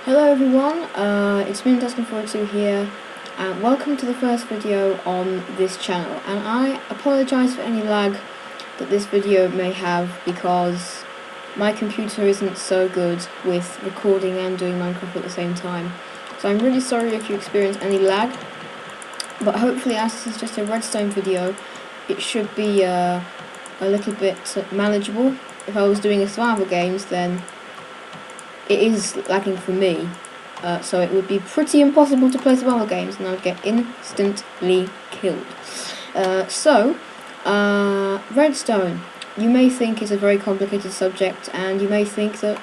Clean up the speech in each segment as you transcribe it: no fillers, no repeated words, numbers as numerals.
Hello everyone, it's me Dustin42 here, and welcome to the first video on this channel. And I apologise for any lag that this video may have because my computer isn't so good with recording and doing Minecraft at the same time. So I'm really sorry if you experience any lag, but hopefully as this is just a Redstone video, it should be a little bit manageable. If I was doing a survival games, then it is lagging for me, so it would be pretty impossible to play survival games and I would get instantly killed. Redstone, you may think is a very complicated subject and you may think that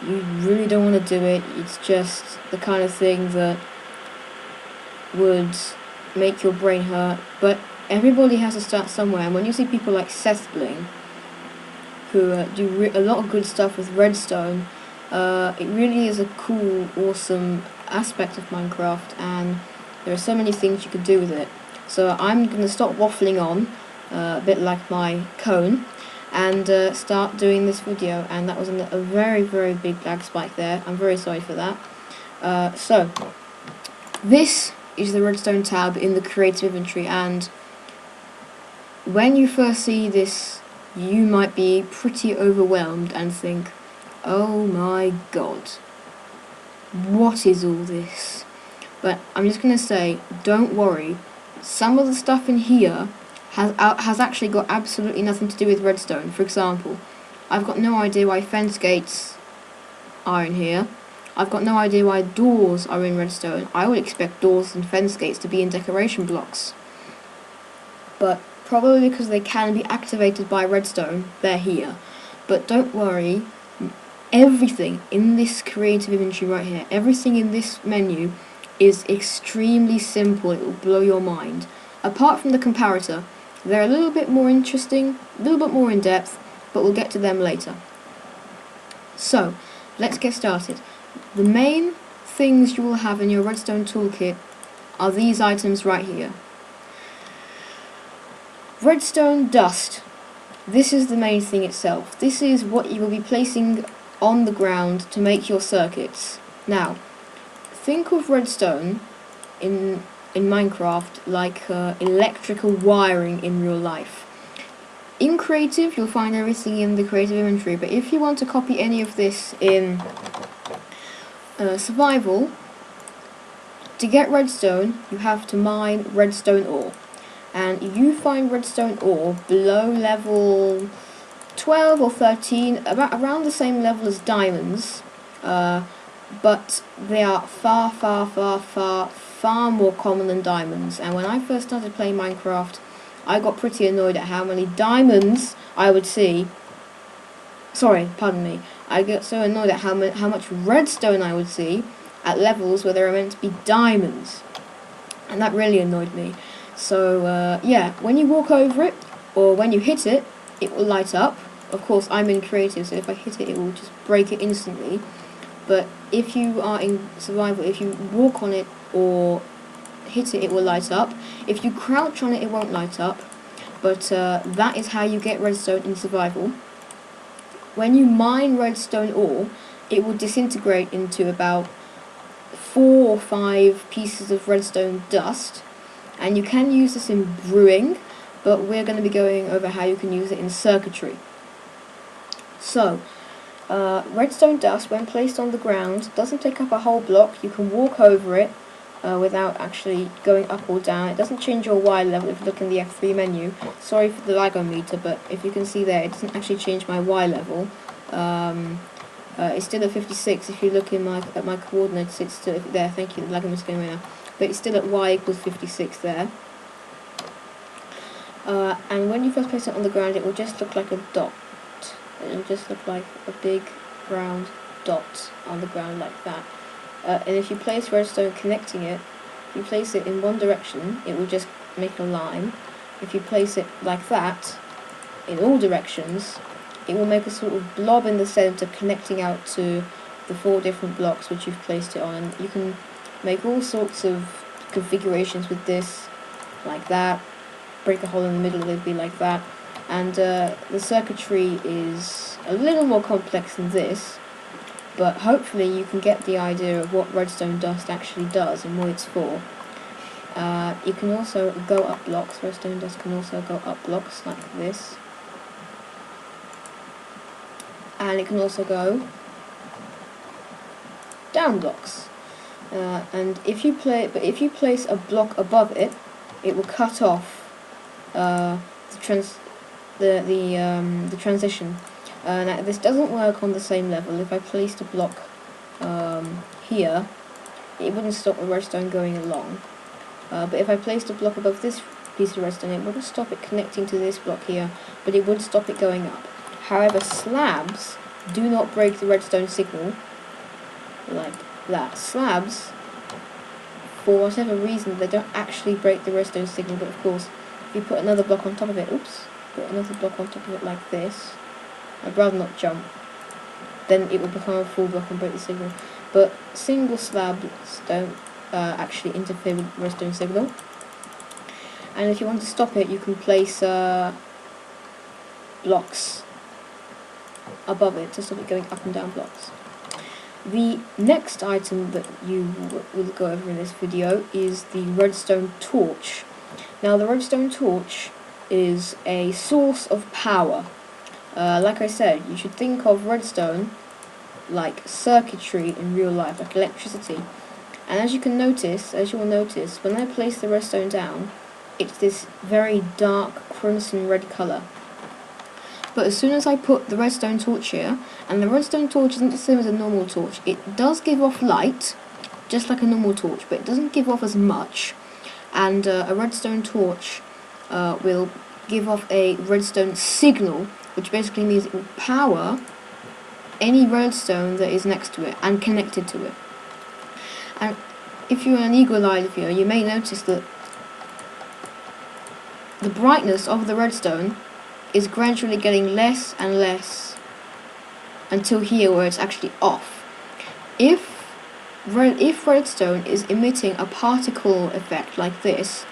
you really don't want to do it. It's just the kind of thing that would make your brain hurt, but everybody has to start somewhere. And when you see people like Sethbling who do a lot of good stuff with Redstone, it really is a cool, awesome aspect of Minecraft, and there are so many things you could do with it. So I'm going to stop waffling on, a bit like my cone, and start doing this video. And that was a very, very big lag spike there. I'm very sorry for that. So, this is the Redstone tab in the creative inventory, and when you first see this, you might be pretty overwhelmed and think, oh my god, what is all this? But I'm just going to say, don't worry, some of the stuff in here has actually got absolutely nothing to do with Redstone. For example, I've got no idea why fence gates are in here. I've got no idea why doors are in Redstone. I would expect doors and fence gates to be in decoration blocks, but probably because they can be activated by Redstone, they're here. But don't worry, everything in this creative inventory right here, everything in this menu is extremely simple. It will blow your mind. Apart from the comparator, they're a little bit more interesting, a little bit more in depth, but we'll get to them later. So, let's get started. The main things you will have in your Redstone toolkit are these items right here. Redstone dust. This is the main thing itself. This is what you will be placing on the ground to make your circuits. Now, think of redstone in Minecraft like electrical wiring in real life. In creative, you'll find everything in the creative inventory, but if you want to copy any of this in survival, to get redstone, you have to mine redstone ore. And you find redstone ore below level 12 or 13, around the same level as diamonds, but they are far more common than diamonds. And when I first started playing Minecraft, I got pretty annoyed at how many diamonds I would see. Sorry, pardon me. I got so annoyed at how much redstone I would see at levels where they were meant to be diamonds, and that really annoyed me. So yeah, when you walk over it, or when you hit it, it will light up. Of course, I'm in creative, so if I hit it, it will just break it instantly. But if you are in survival, if you walk on it or hit it, it will light up. If you crouch on it, it won't light up. But that is how you get redstone in survival. When you mine redstone ore, it will disintegrate into about 4 or 5 pieces of redstone dust. And you can use this in brewing, but we're going to be going over how you can use it in circuitry. So, redstone dust, when placed on the ground, doesn't take up a whole block. You can walk over it without actually going up or down. It doesn't change your Y level if you look in the F3 menu. Sorry for the lagometer, but if you can see there, it doesn't actually change my Y level. It's still at 56. If you look in at my coordinates, it's still there. Thank you, the lagometer's going right now. But it's still at Y equals 56 there. And when you first place it on the ground, it will just look like a dot. It will just look like a big round dot on the ground like that. And if you place redstone connecting it, if you place it in one direction, it will just make a line. If you place it like that, in all directions, it will make a sort of blob in the center connecting out to the 4 different blocks which you've placed it on. And you can make all sorts of configurations with this, like that. Break a hole in the middle, it'll be like that. And the circuitry is a little more complex than this, but hopefully you can get the idea of what redstone dust actually does and what it's for. You can also go up blocks. Redstone dust can also go up blocks like this, and it can also go down blocks. And if you place a block above it, it will cut off the transition. Now this doesn't work on the same level. If I placed a block here, it wouldn't stop the redstone going along. But if I placed a block above this piece of redstone, it wouldn't stop it connecting to this block here, but it would stop it going up. However, slabs do not break the redstone signal like that. Slabs, for whatever reason, they don't actually break the redstone signal, but of course, if you put another block on top of it, put another block on top of it like this, I'd rather not jump, then it will become a full block and break the signal. But single slabs don't actually interfere with the redstone signal. And if you want to stop it, you can place blocks above it to stop it going up and down blocks. The next item that you will go over in this video is the redstone torch. Now the redstone torch is a source of power. Like I said, you should think of redstone like circuitry in real life, like electricity. And as you will notice, when I place the redstone down, it's this very dark crimson red colour. But as soon as I put the redstone torch here, and the redstone torch isn't the same as a normal torch, it does give off light, just like a normal torch, but it doesn't give off as much. And a redstone torch will give off a redstone signal, which basically means it will power any redstone that is next to it and connected to it. And if you're an eagle-eyed viewer, you may notice that the brightness of the redstone is gradually getting less and less until here, where it's actually off. If redstone is emitting a particle effect like this,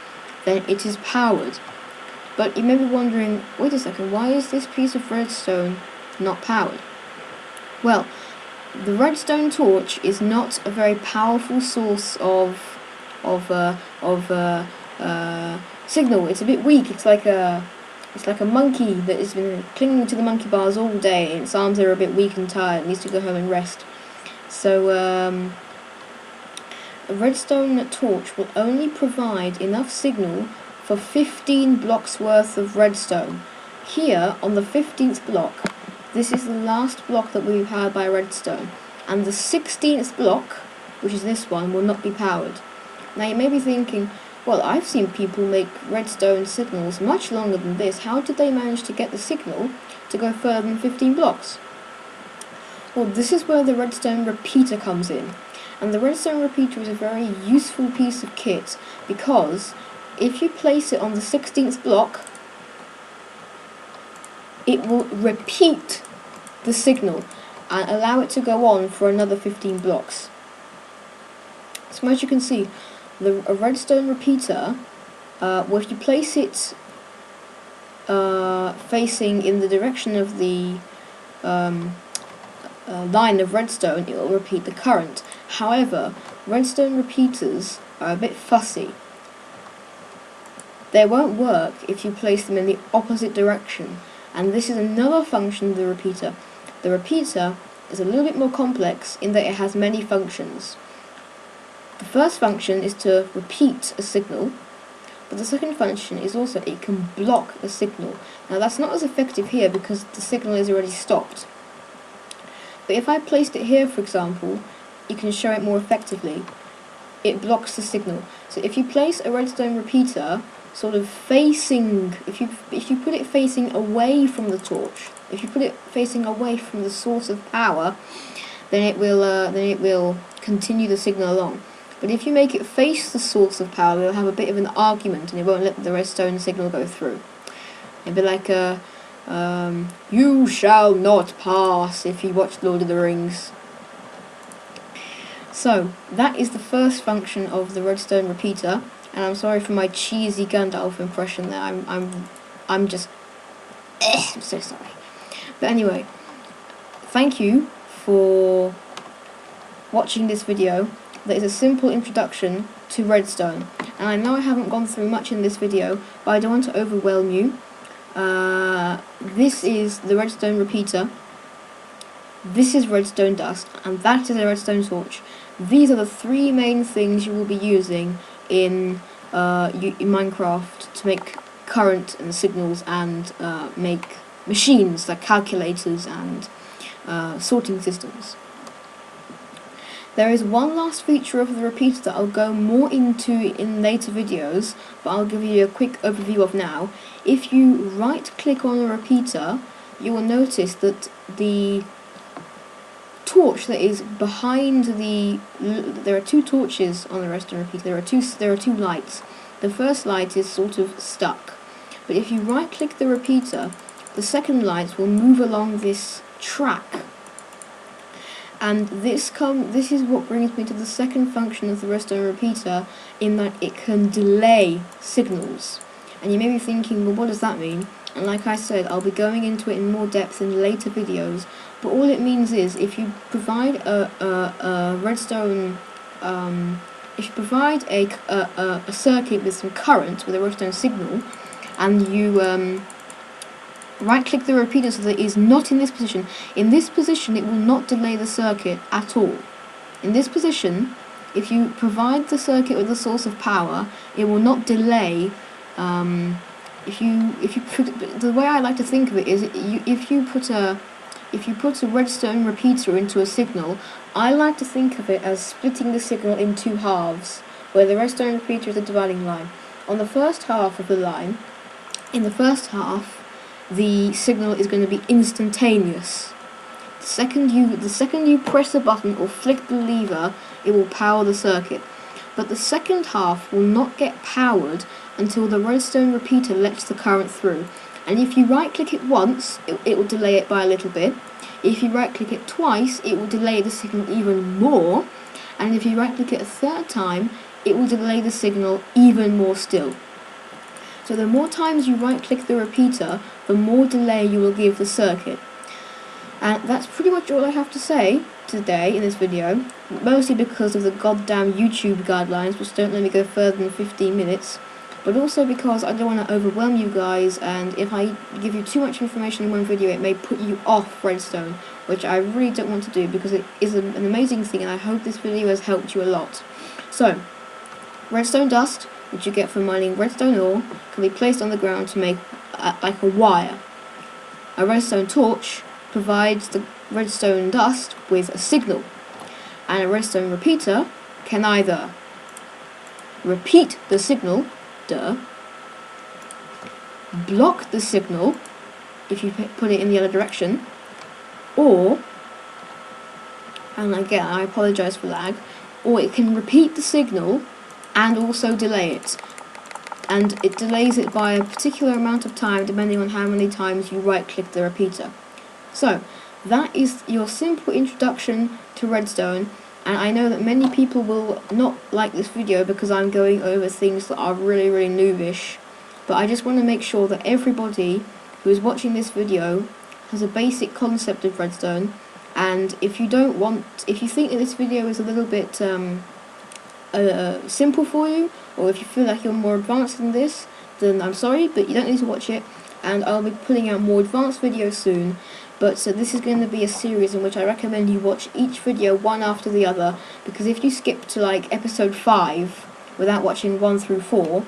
then it is powered. But you may be wondering, wait a second, why is this piece of redstone not powered? Well, the redstone torch is not a very powerful source of signal. It's a bit weak. It's like a monkey that has been clinging to the monkey bars all day, and its arms are a bit weak and tired, needs to go home and rest. So a redstone torch will only provide enough signal for 15 blocks worth of redstone. Here, on the 15th block, this is the last block that will be powered by redstone, and the 16th block, which is this one, will not be powered. Now you may be thinking, well, I've seen people make redstone signals much longer than this. How did they manage to get the signal to go further than 15 blocks? Well, this is where the redstone repeater comes in. And the redstone repeater is a very useful piece of kit, because if you place it on the 16th block, it will repeat the signal and allow it to go on for another 15 blocks. So as you can see, a redstone repeater, if you place it facing in the direction of the line of redstone, it will repeat the current. However, redstone repeaters are a bit fussy. They won't work if you place them in the opposite direction, and this is another function of the repeater. The repeater is a little bit more complex in that it has many functions. The first function is to repeat a signal, but the second function is also it can block a signal. Now that's not as effective here because the signal is already stopped. But if I placed it here, for example, you can show it more effectively. It blocks the signal. So if you place a redstone repeater sort of facing, if you put it facing away from the torch, if you put it facing away from the source of power, then it will continue the signal along. But if you make it face the source of power, they'll have a bit of an argument, and it won't let the redstone signal go through. It'll be like you shall not pass if you watch Lord of the Rings. So that is the first function of the redstone repeater, and I'm sorry for my cheesy Gandalf impression there. I'm just I'm so sorry. But anyway, thank you for watching this video that is a simple introduction to redstone. And I know I haven't gone through much in this video, but I don't want to overwhelm you. This is the redstone repeater, this is redstone dust, and that is a redstone torch. These are the three main things you will be using in Minecraft to make current and signals and make machines like calculators and sorting systems. There is one last feature of the repeater that I'll go more into in later videos, but I'll give you a quick overview of now. If you right click on a repeater, you will notice that the torch that is behind there are two torches on the redstone repeater. There are two lights. The first light is sort of stuck, but if you right click the repeater, the second light will move along this track. And this is what brings me to the second function of the redstone repeater, in that it can delay signals. And you may be thinking, well, what does that mean? And like I said, I'll be going into it in more depth in later videos. But all it means is, if you provide a redstone, if you provide a circuit with some current, with a redstone signal, and you right click the repeater so that it is not in this position. In this position, it will not delay the circuit at all. In this position, if you provide the circuit with a source of power, it will not delay. The way I like to think of it is, if you put a redstone repeater into a signal, I like to think of it as splitting the signal in two halves, where the redstone repeater is the dividing line. On the first half of the line, in the first half, the signal is going to be instantaneous. The second you press the button or flick the lever, it will power the circuit. But the second half will not get powered until the redstone repeater lets the current through. And if you right click it once, it will delay it by a little bit. If you right click it twice, it will delay the signal even more. And if you right click it a third time, it will delay the signal even more still. So the more times you right click the repeater, the more delay you will give the circuit. And that's pretty much all I have to say today in this video, mostly because of the goddamn YouTube guidelines, which don't let me go further than 15 minutes, but also because I don't want to overwhelm you guys, and if I give you too much information in one video, it may put you off redstone, which I really don't want to do, because it is an amazing thing, and I hope this video has helped you a lot. So, redstone dust, which you get from mining redstone ore, can be placed on the ground to make like a wire. A redstone torch provides the redstone dust with a signal, and a redstone repeater can either repeat the signal, block the signal if you put it in the other direction, or, and again I apologise for lag, or it can repeat the signal and also delay it. And it delays it by a particular amount of time depending on how many times you right click the repeater. So that is your simple introduction to redstone, and I know that many people will not like this video because I'm going over things that are really noobish, but I just want to make sure that everybody who is watching this video has a basic concept of redstone. And if you think that this video is a little bit simple for you, or if you feel like you're more advanced than this, then I'm sorry, but you don't need to watch it, and I'll be putting out more advanced videos soon. But so this is going to be a series in which I recommend you watch each video one after the other, because if you skip to like episode 5 without watching 1 through 4,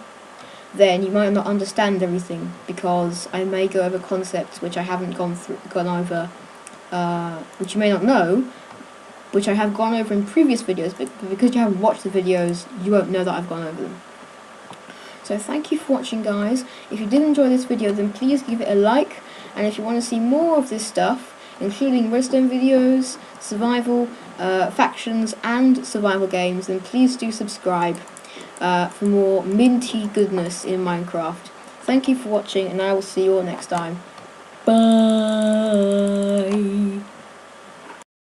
then you might not understand everything, because I may go over concepts which I haven't gone over, which you may not know, which I have gone over in previous videos, but because you haven't watched the videos, you won't know that I've gone over them. So thank you for watching, guys. If you did enjoy this video, then please give it a like, and if you want to see more of this stuff, including redstone videos, survival, factions, and survival games, then please do subscribe for more minty goodness in Minecraft. Thank you for watching, and I will see you all next time. Bye!